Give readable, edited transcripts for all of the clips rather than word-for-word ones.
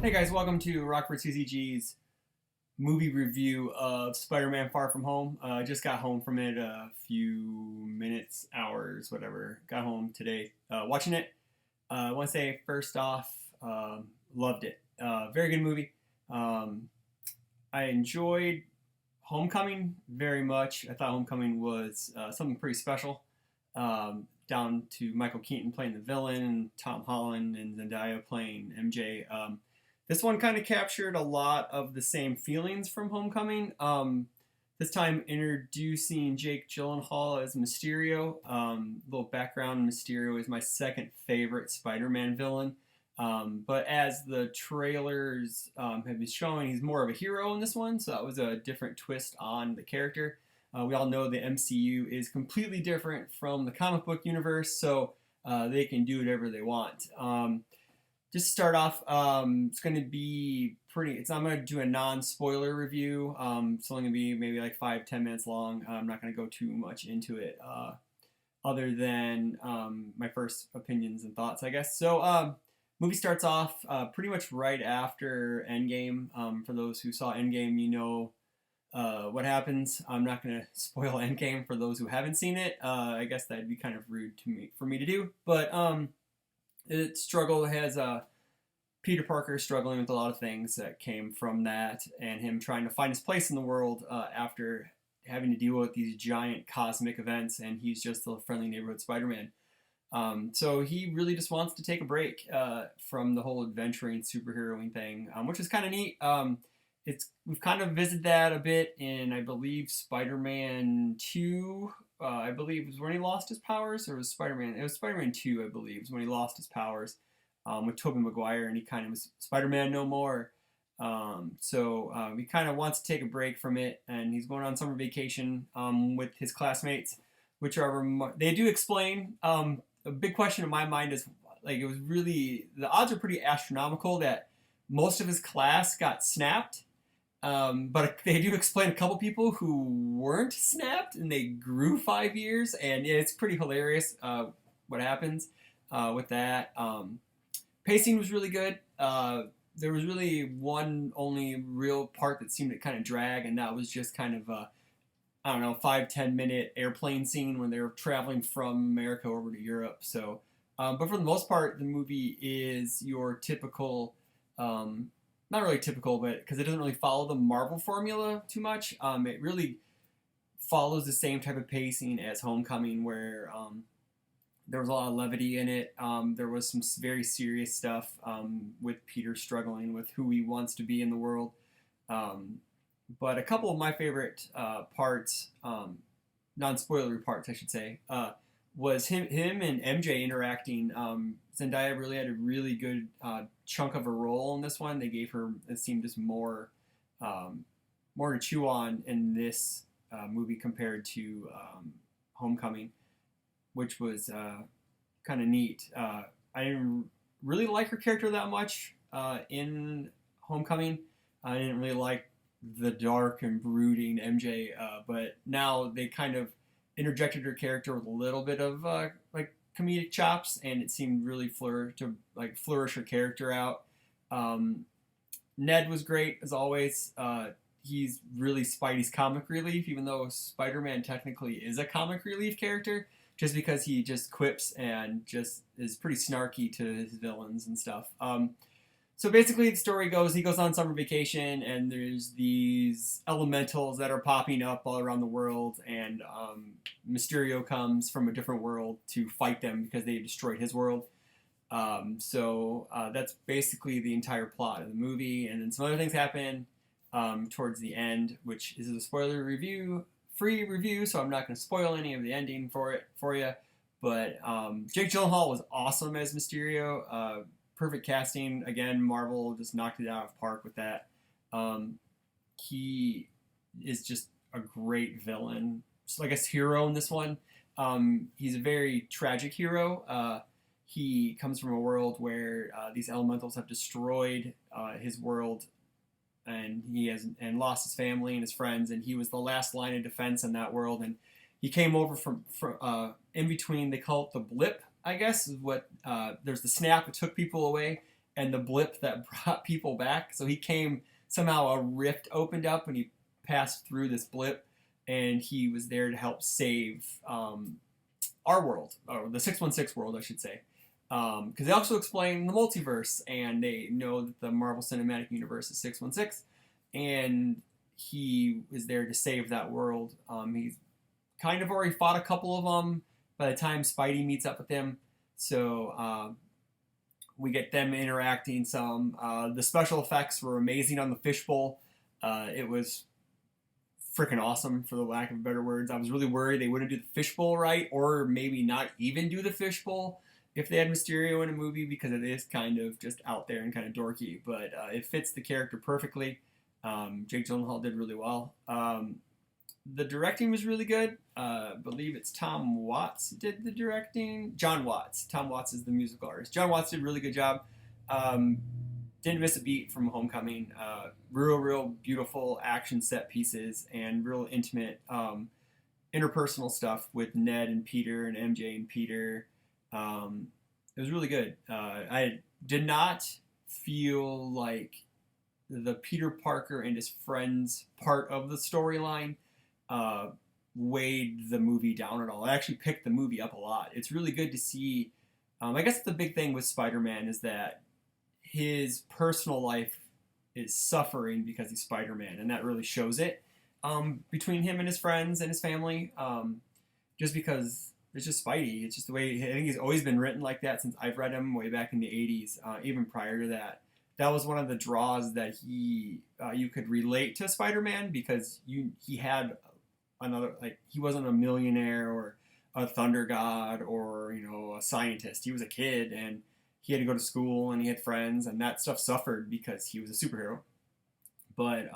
Hey guys, welcome to Rockford CCG's movie review of Spider-Man Far From Home. I just got home from it a few minutes, hours, whatever. Got home today watching it. I want to say first off, loved it. Very good movie. Um, I enjoyed Homecoming very much. I thought Homecoming was something pretty special. Down to Michael Keaton playing the villain, and Tom Holland and Zendaya playing MJ. This one kind of captured a lot of the same feelings from Homecoming. This time introducing Jake Gyllenhaal as Mysterio. Little background, Mysterio is my second favorite Spider-Man villain. But as the trailers have been showing, he's more of a hero in this one, so that was a different twist on the character. We all know the MCU is completely different from the comic book universe, so they can do whatever they want. Just to start off, it's going to be pretty. I'm going to do a non-spoiler review. It's only going to be maybe like 5-10 minutes long. I'm not going to go too much into it, other than my first opinions and thoughts, I guess. So, movie starts off pretty much right after Endgame. For those who saw Endgame, you know what happens. I'm not going to spoil Endgame for those who haven't seen it. I guess that'd be kind of rude for me to do, but it has Peter Parker struggling with a lot of things that came from that, and him trying to find his place in the world after having to deal with these giant cosmic events, and he's just a friendly neighborhood Spider-Man. So he really just wants to take a break from the whole adventuring superheroing thing, which is kind of neat. We've kind of visited that a bit in, I believe, Spider-Man 2. I believe was when he lost his powers, or was Spider-Man? It was Spider-Man 2, I believe, was when he lost his powers with Tobey Maguire, and he kind of was Spider-Man no more. So he kind of wants to take a break from it, and he's going on summer vacation with his classmates, which they do explain. A big question in my mind is, like, it was really, the odds are pretty astronomical that most of his class got snapped. But they do explain a couple people who weren't snapped and they grew 5 years, and it's pretty hilarious what happens with that. Pacing was really good. There was really one only real part that seemed to kind of drag, and that was just kind of a, I don't know, 5-10 minute airplane scene when they were traveling from America over to Europe. So, but for the most part, the movie is your typical. Not really typical, but because it doesn't really follow the Marvel formula too much. It really follows the same type of pacing as Homecoming, where there was a lot of levity in it. There was some very serious stuff with Peter struggling with who he wants to be in the world. But a couple of my favorite parts, non-spoilery parts, I should say, was him and MJ interacting. Zendaya really had a really good chunk of a role in this one. They gave her, it seemed, just more to chew on in this movie compared to Homecoming, which was kind of neat. I didn't really like her character that much in Homecoming. I didn't really like the dark and brooding MJ, but now they kind of interjected her character with a little bit of like comedic chops, and it seemed really flourish her character out. Ned was great as always. He's really Spidey's comic relief, even though Spider-Man technically is a comic relief character, just because he just quips and just is pretty snarky to his villains and stuff. So basically, the story goes, he goes on summer vacation, and there's these elementals that are popping up all around the world, and Mysterio comes from a different world to fight them because they destroyed his world. So that's basically the entire plot of the movie, and then some other things happen towards the end, which is a free review, so I'm not going to spoil any of the ending for you. But Jake Gyllenhaal was awesome as Mysterio. Perfect casting. Again, Marvel just knocked it out of the park with that. He is just a great villain. Just like a hero in this one. He's a very tragic hero. He comes from a world where these elementals have destroyed his world, and he has lost his family and his friends, and he was the last line of defense in that world. And he came over from in between. They call it the blip, I guess, is what there's the snap that took people away, and the blip that brought people back. So he came, somehow a rift opened up and he passed through this blip, and he was there to help save our world, or the 616 world, I should say. Because they also explain the multiverse, and they know that the Marvel Cinematic Universe is 616, and he is there to save that world. He's kind of already fought a couple of them by the time Spidey meets up with him, so we get them interacting some. The special effects were amazing on the fishbowl. It was freaking awesome, for the lack of better words. I was really worried they wouldn't do the fishbowl right, or maybe not even do the fishbowl if they had Mysterio in a movie, because it is kind of just out there and kind of dorky, but it fits the character perfectly. Jake Gyllenhaal did really well. The directing was really good. I believe it's Tom Watts did the directing. John Watts. Tom Watts is the musical artist. John Watts did a really good job. Didn't miss a beat from Homecoming. Real beautiful action set pieces and real intimate interpersonal stuff with Ned and Peter and MJ and Peter. It was really good. I did not feel like the Peter Parker and his friends part of the storyline weighed the movie down at all. It actually picked the movie up a lot. It's really good to see. I guess the big thing with Spider-Man is that his personal life is suffering because he's Spider-Man, and that really shows it between him and his friends and his family. Just because it's just Spidey. It's just the way, I think he's always been written like that since I've read him way back in the 80s, even prior to that. That was one of the draws that you could relate to Spider-Man, because he had another, like, he wasn't a millionaire or a thunder god or, you know, a scientist. He was a kid, and he had to go to school, and he had friends, and that stuff suffered because he was a superhero. But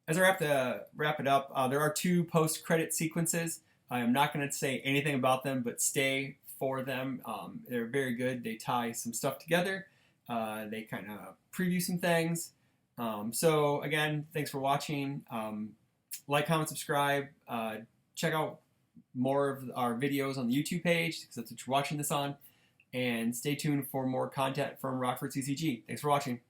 as I wrap it up, there are 2 post-credit sequences. I am not going to say anything about them, but stay for them. They're very good. They tie some stuff together. They kind of preview some things. So again, thanks for watching. Like, comment, subscribe. Check out more of our videos on the YouTube page, because that's what you're watching this on. And stay tuned for more content from Rockford CCG. Thanks for watching.